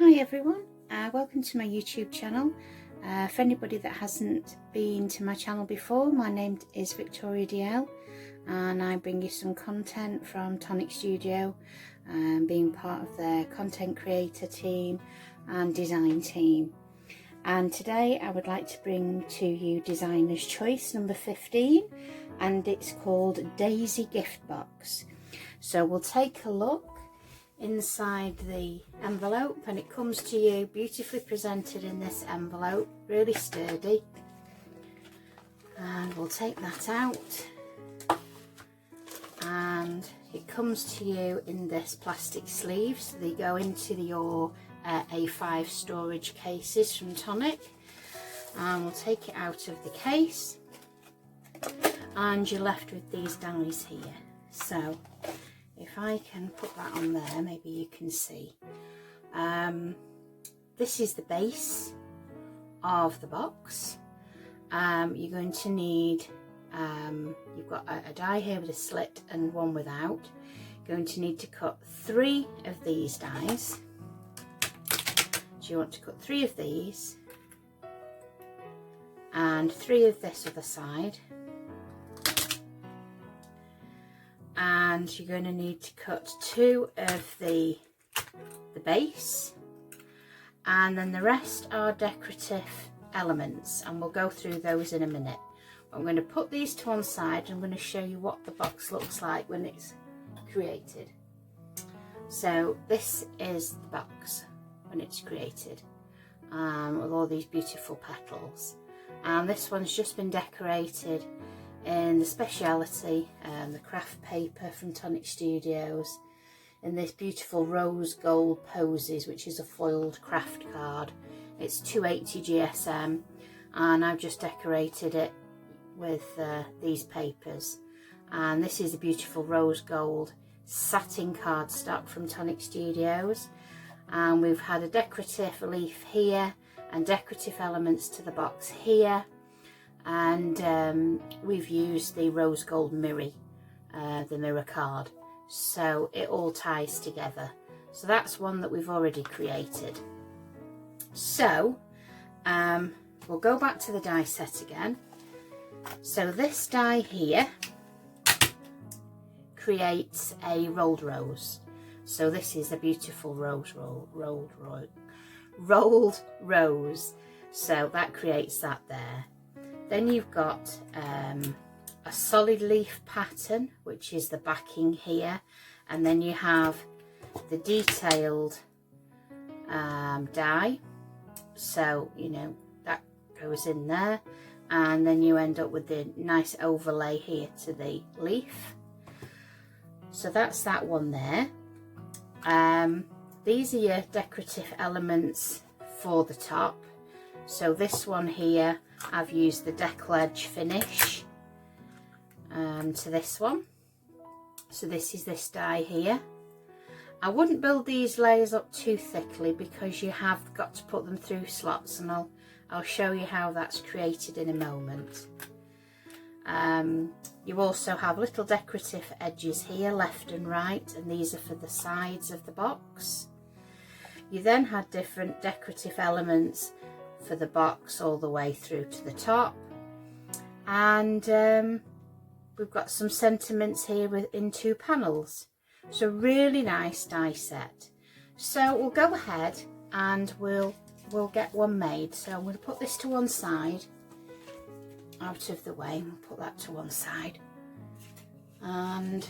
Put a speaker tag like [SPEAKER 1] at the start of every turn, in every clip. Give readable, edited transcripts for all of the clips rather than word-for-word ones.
[SPEAKER 1] Hi everyone, welcome to my YouTube channel. For anybody that hasn't been to my channel before, my name is Victoria DL and I bring you some content from Tonic Studio, being part of their content creator team and design team. And today I would like to bring to you Designer's Choice number 15, and it's called Daisy Gift Box. So we'll take a look inside the envelope, and it comes to you beautifully presented in this envelope, really sturdy. And we'll take that out, and it comes to you in this plastic sleeve, so they go into your A5 storage cases from Tonic. And we'll take it out of the case, and you're left with these dies here. So if I can put that on there, maybe you can see. This is the base of the box. You're going to need, you've got a die here with a slit and one without. You're going to need to cut 3 of these dies. So you want to cut 3 of these and 3 of this other side. And you're going to need to cut 2 of the base, and then the rest are decorative elements, and we'll go through those in a minute. I'm going to put these to one side and I'm going to show you what the box looks like when it's created. So this is the box when it's created, with all these beautiful petals, and this one's just been decorated in the speciality, the craft paper from Tonic Studios, in this beautiful rose gold poses, which is a foiled craft card. It's 280 GSM, and I've just decorated it with these papers. And this is a beautiful rose gold satin cardstock from Tonic Studios, and we've had a decorative leaf here and decorative elements to the box here. And we've used the rose gold mirror, the mirror card, so it all ties together. So that's one that we've already created. So we'll go back to the die set again. So this die here creates a rolled rose. So this is a beautiful rolled rose. So that creates that there. Then you've got a solid leaf pattern, which is the backing here, and then you have the detailed die, so you know that goes in there, and then you end up with the nice overlay here to the leaf. So that's that one there. These are your decorative elements for the top. So this one here, I've used the deck ledge finish to this one. So this is this die here. I wouldn't build these layers up too thickly because you have got to put them through slots, and I'll show you how that's created in a moment. You also have little decorative edges here, left and right, and these are for the sides of the box. You then had different decorative elements for the box all the way through to the top, and we've got some sentiments here in 2 panels. So really nice die set. So we'll go ahead and we'll get one made. So I'm going to put this to one side, out of the way, and we'll put that to one side. And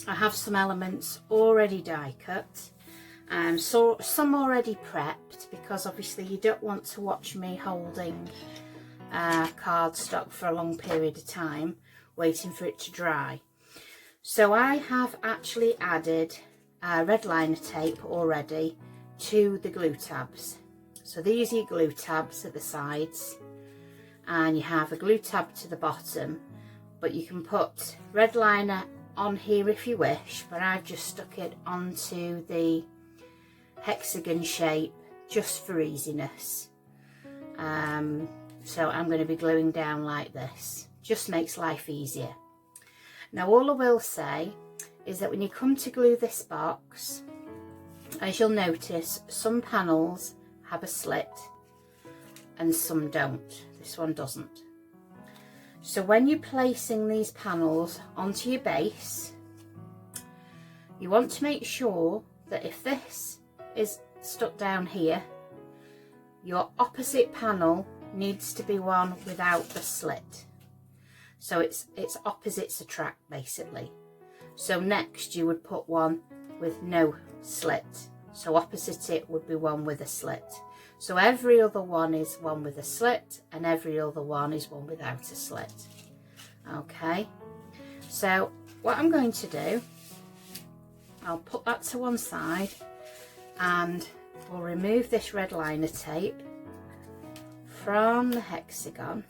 [SPEAKER 1] I have some elements already die cut. So some already prepped, because obviously you don't want to watch me holding cardstock for a long period of time waiting for it to dry. So I have actually added red liner tape already to the glue tabs. So these are your glue tabs at the sides, and you have a glue tab to the bottom, but you can put red liner on here if you wish, but I've just stuck it onto the hexagon shape just for easiness. So I'm going to be gluing down like this, just makes life easier. Now all I will say is that when you come to glue this box, As you'll notice, some panels have a slit and some don't. This one doesn't. So when you're placing these panels onto your base, you want to make sure that if this is stuck down here, your opposite panel needs to be one without the slit. So it's opposites attract basically. So next you would put one with no slit. So opposite it would be one with a slit. So every other one is one with a slit and every other one is one without a slit. Okay, so what I'm going to do, I'll put that to one side and we'll remove this red liner tape from the hexagon.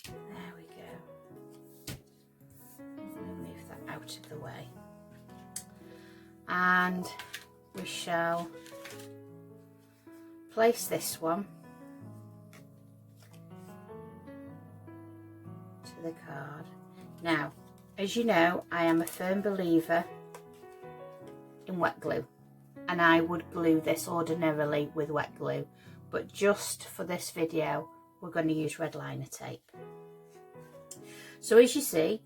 [SPEAKER 1] There we go. Move that out of the way. And we shall place this one to the card. Now, as you know, I am a firm believer in wet glue, and I would glue this ordinarily with wet glue, but just for this video we're going to use red liner tape. So as you see,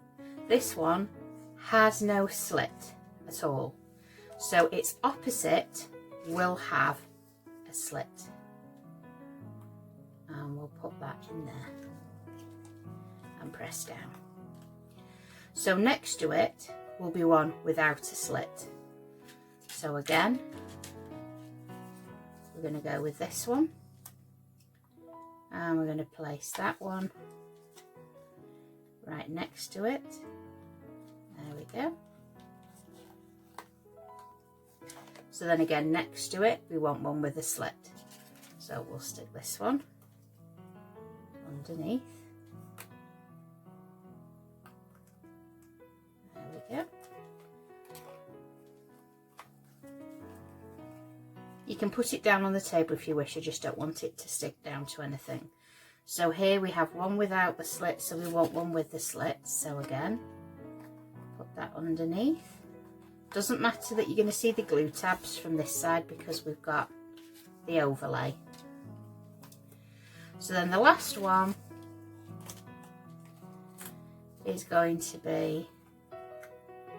[SPEAKER 1] this one has no slit at all. So its opposite will have a slit. And we'll put that in there and press down. So next to it will be one without a slit. So again, we're going to go with this one. And we're going to place that one right next to it. There we go. So then again, next to it, we want one with a slit. So we'll stick this one underneath. There we go. You can put it down on the table if you wish, I just don't want it to stick down to anything. So here we have one without the slit, so we want one with the slit. So again, put that underneath. Doesn't matter that you're going to see the glue tabs from this side because we've got the overlay. So then the last one is going to be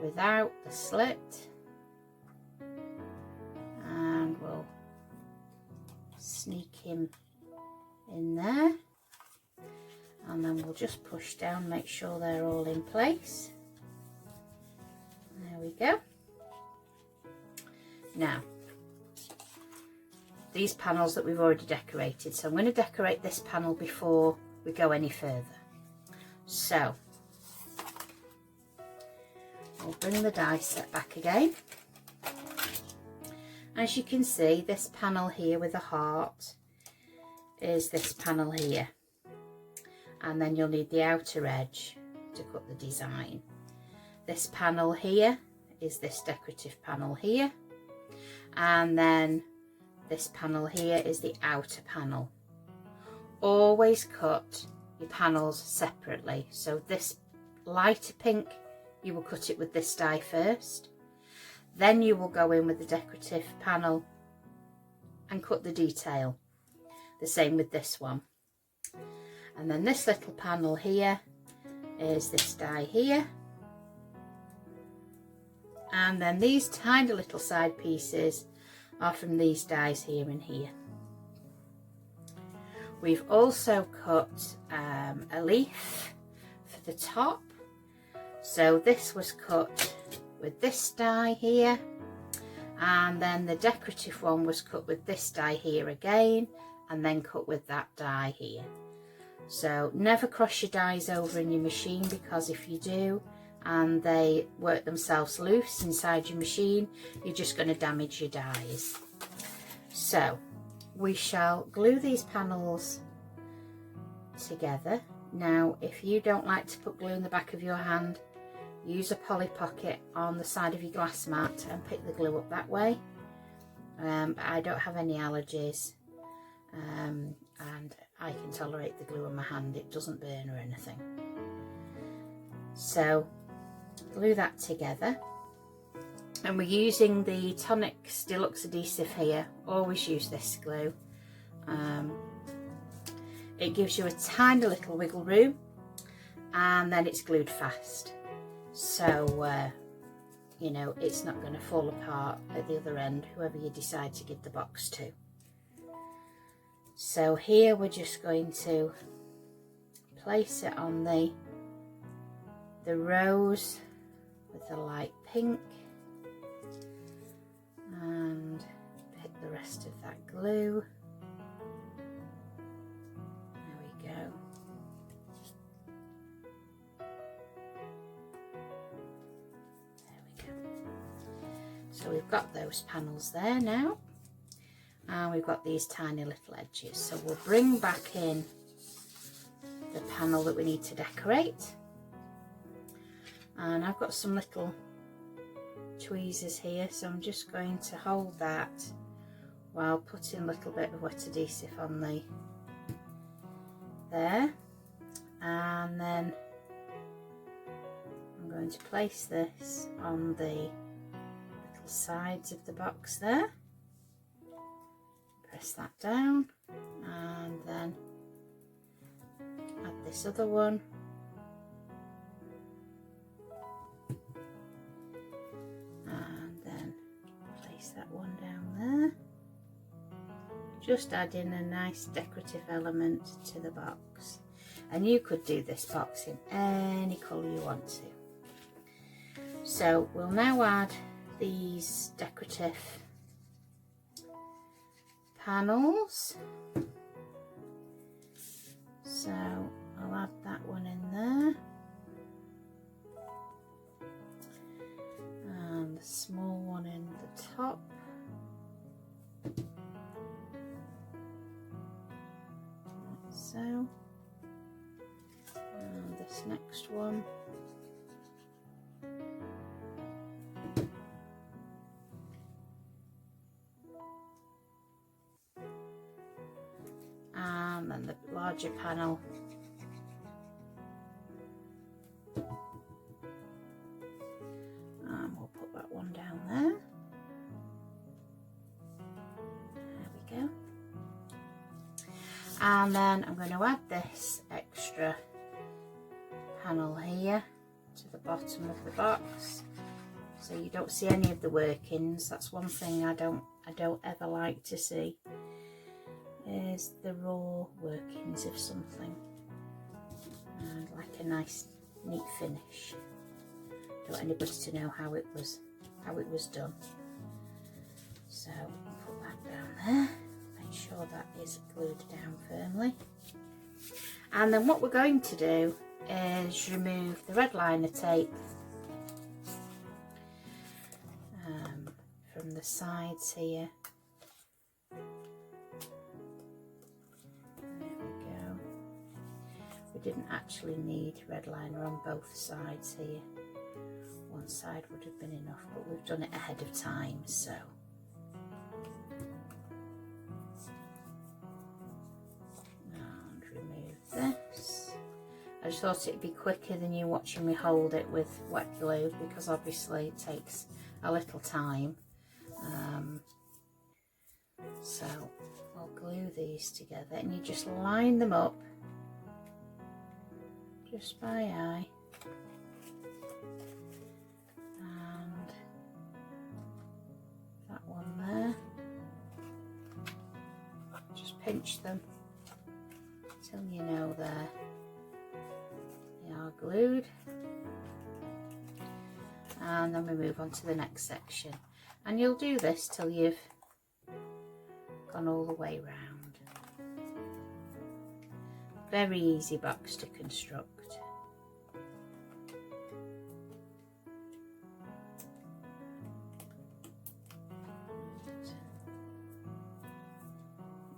[SPEAKER 1] without the slit, and we'll sneak him in there, and then we'll just push down, make sure they're all in place. There we go. Now, these panels that we've already decorated, so I'm going to decorate this panel before we go any further. So, we'll bring the die set back again. As you can see, this panel here with a heart is this panel here. And then you'll need the outer edge to cut the design. This panel here is this decorative panel here. And then this panel here is the outer panel. Always cut your panels separately. So this lighter pink, you will cut it with this die first. Then you will go in with the decorative panel and cut the detail. The same with this one. And then this little panel here is this die here. And then these tiny little side pieces are from these dies here and here. We've also cut a leaf for the top. So this was cut with this die here, and then the decorative one was cut with this die here again, and then cut with that die here. So never cross your dies over in your machine, because if you do and they work themselves loose inside your machine, you're just going to damage your dies. So we shall glue these panels together. Now, if you don't like to put glue in the back of your hand, use a Polly Pocket on the side of your glass mat and pick the glue up that way. But I don't have any allergies, and I can tolerate the glue in my hand. It doesn't burn or anything. So glue that together. And we're using the Tonic Deluxe adhesive here. Always use this glue. It gives you a tiny little wiggle room, and then it's glued fast. So, you know, it's not going to fall apart at the other end, whoever you decide to give the box to. So here we're just going to place it on the rose with the light pink, and hit the rest of that glue. There we go. There we go. So we've got those panels there now, and we've got these tiny little edges. So we'll bring back in the panel that we need to decorate. And I've got some little tweezers here, so I'm just going to hold that while putting a little bit of wet adhesive on there, and then I'm going to place this on the little sides of the box there. Press that down, and then add this other one. That one down there, just adding a nice decorative element to the box. And you could do this box in any colour you want to. So we'll now add these decorative panels. So I'll add that one in there, and the small one in the top. Like so. And this next one. And then the larger panel. And we'll put that one down there. There we go. And then I'm going to add this extra panel here to the bottom of the box, so you don't see any of the workings. That's one thing I don't ever like to see, is the raw workings of something. And like a nice neat finish. Don't want anybody to know how it was done. So put that down there. Make sure that is glued down firmly. And then what we're going to do is remove the red liner tape from the sides here. There we go. We didn't actually need red liner on both sides here. One side would have been enough, but we've done it ahead of time, so. And remove this. I just thought it'd be quicker than you watching me hold it with wet glue, because obviously it takes a little time. So I'll glue these together, and you just line them up just by eye. And that one there. Just pinch them till you know they are glued. And then we move on to the next section. And you'll do this till you've gone all the way round. Very easy box to construct.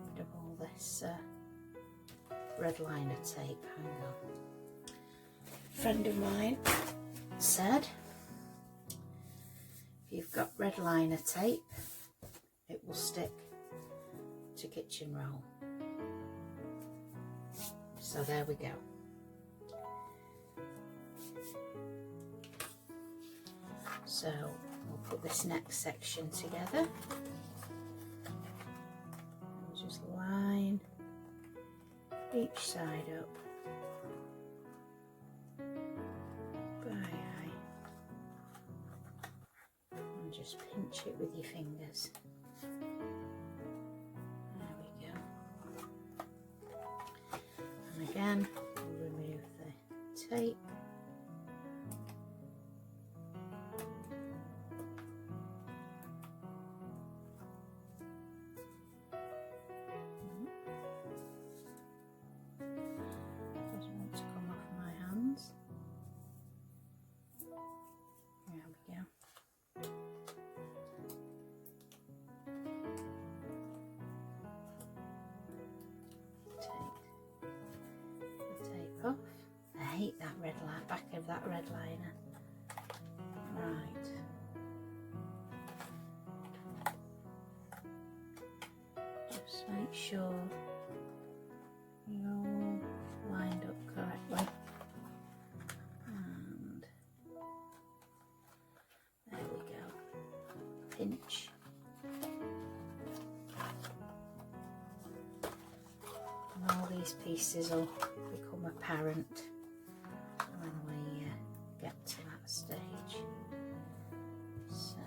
[SPEAKER 1] Rid of all this red liner tape. Hang on. A friend of mine said, if you've got red liner tape, it will stick to kitchen roll. So there we go. So we'll put this next section together. And just line each side up by eye and just pinch it with your fingers. There we go. And again, we'll remove the tape. Off. I hate that red line, back of that red liner. Right. Just make sure you're all lined up correctly. And there we go. Pinch. And all these pieces will become apparent when we get to that stage. So,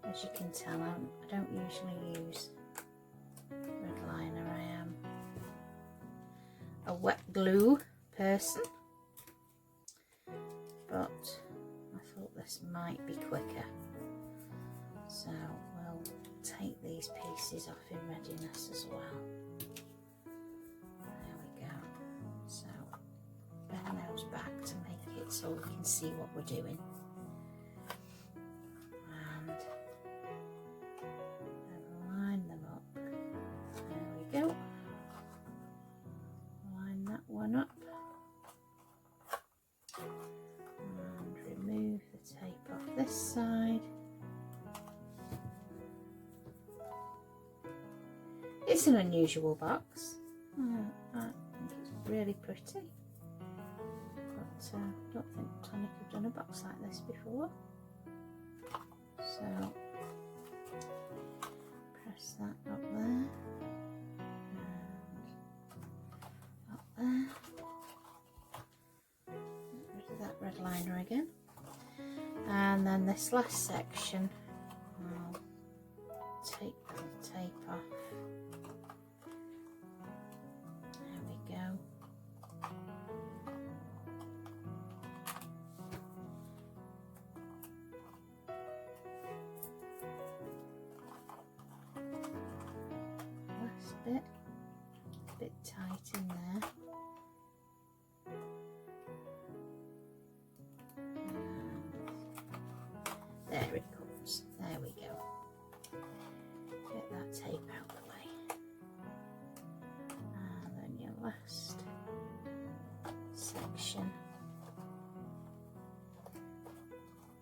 [SPEAKER 1] as you can tell, I don't usually use red liner. I am a wet glue person, but I thought this might be quicker. So we'll take these pieces off in readiness as well. There we go. So bend those back to make it so we can see what we're doing. And line them up. There we go. Line that one up. And remove the tape off this side. It's an unusual box. I think it's really pretty, but I don't think Tonic have done a box like this before. So press that up there and up there. Get rid of that red liner again, and then this last section, I'll take the tape off. Bit tight in there. And there it comes. There we go. Get that tape out of the way. And then your last section.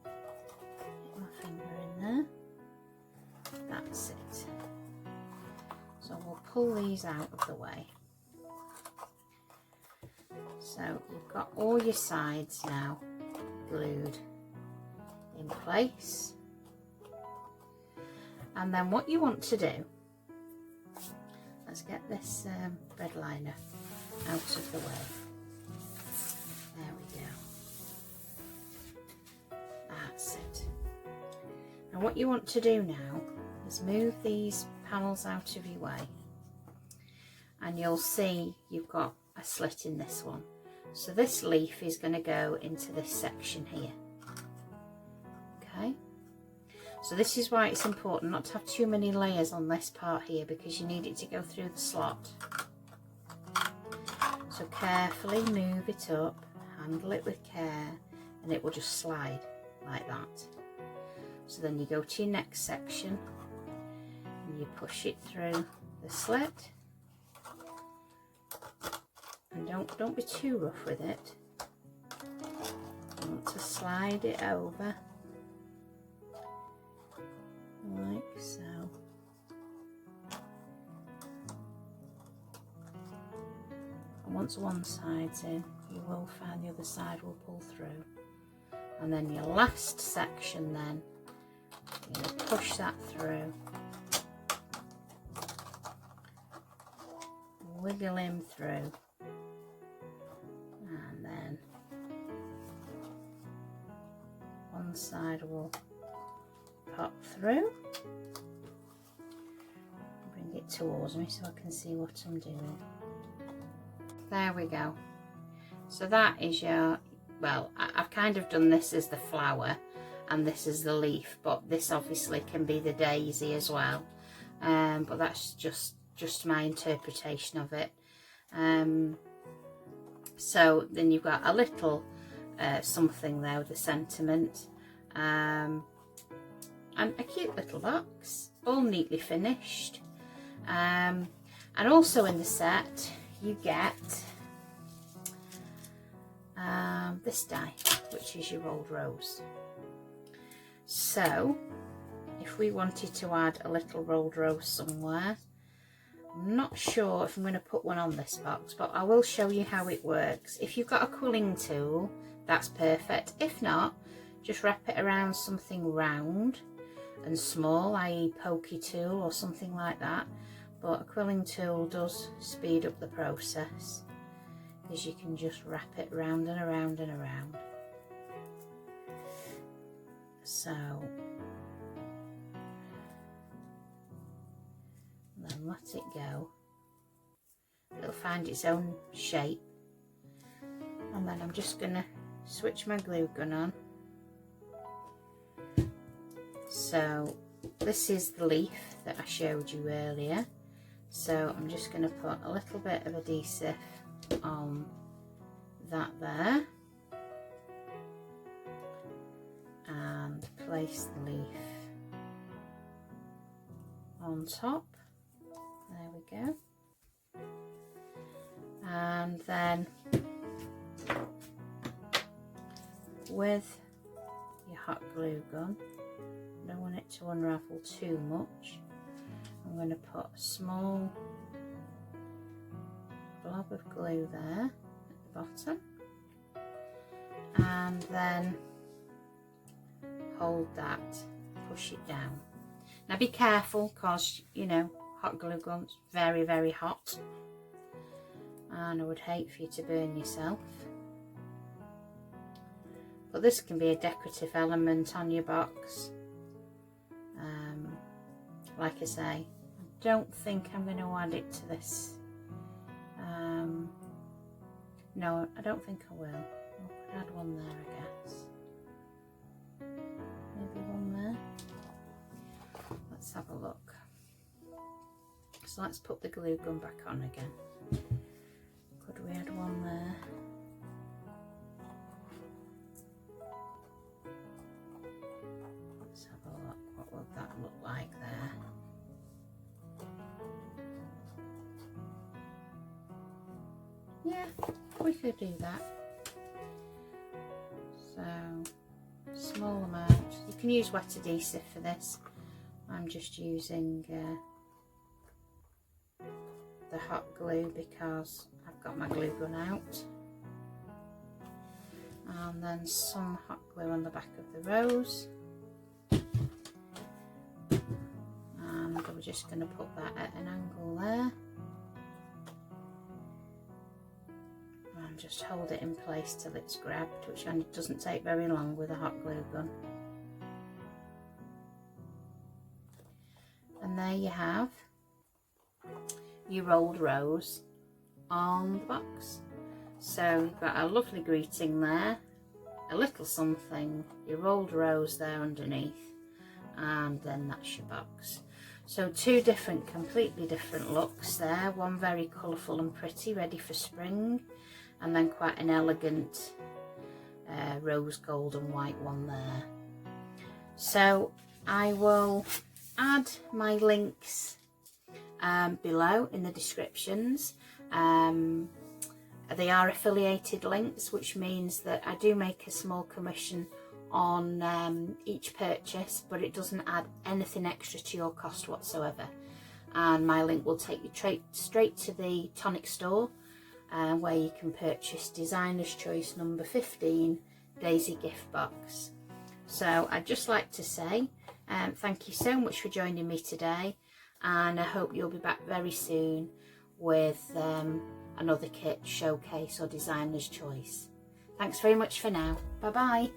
[SPEAKER 1] Get my finger in there. That's it. So we'll pull these out of the way. So you've got all your sides now glued in place. And then what you want to do, let's get this red liner out of the way. There we go. That's it. And what you want to do now is move these panels out of your way, and you'll see you've got a slit in this one. So this leaf is going to go into this section here. Okay, so this is why it's important not to have too many layers on this part here, because you need it to go through the slot. So carefully move it up, handle it with care, and it will just slide like that. So then you go to your next section and you push it through the slit, and don't be too rough with it. You want to slide it over like so. And once one side's in, you will find the other side will pull through. and then your last section, then you're going to push that through, wiggle him through, and then one side will pop through. Bring it towards me so I can see what I'm doing. There we go. So that is your, well, I've kind of done this as the flower and this is the leaf, but this obviously can be the daisy as well. But that's just my interpretation of it. So then you've got a little something there with the sentiment, and a cute little box, all neatly finished. And also in the set you get this die, which is your rolled rose. So if we wanted to add a little rolled rose somewhere, I'm not sure if I'm going to put one on this box, but I will show you how it works. If you've got a quilling tool, that's perfect. If not, just wrap it around something round and small, i.e. pokey tool or something like that. But a quilling tool does speed up the process, because you can just wrap it round and around and around. So then let it go. It'll find its own shape, and then I'm just going to switch my glue gun on. So this is the leaf that I showed you earlier. So I'm just going to put a little bit of adhesive on that there and place the leaf on top. There we go. And then with your hot glue gun, I don't want it to unravel too much, I'm going to put a small blob of glue there at the bottom, and then hold that, push it down. Now be careful, because you know, hot glue gun's very, very hot, and I would hate for you to burn yourself. But this can be a decorative element on your box. Like I say, I don't think I'm going to add it to this. No, I don't think I will. I could add one there, I guess. Maybe one there. Let's have a look. So let's put the glue gun back on again. Could we add one there? Let's have a look. What will that look like there? Yeah, we could do that. So, small amount. You can use wet adhesive for this. I'm just using the hot glue because I've got my glue gun out. And then some hot glue on the back of the rose. And we're just going to put that at an angle there. And just hold it in place till it's grabbed, which doesn't take very long with a hot glue gun. And there you have your rolled rose on the box. So you've got a lovely greeting there, a little something, your rolled rose there underneath, and then that's your box. So two different, completely different looks there. One very colourful and pretty, ready for spring, and then quite an elegant rose gold and white one there. So I will add my links below in the descriptions. They are affiliated links, which means that I do make a small commission on each purchase, but it doesn't add anything extra to your cost whatsoever. And my link will take you straight to the Tonic store, where you can purchase Designer's Choice number 15 daisy gift box. So I'd just like to say thank you so much for joining me today, and I hope you'll be back very soon with another kit showcase or designer's choice. Thanks very much for now. Bye bye.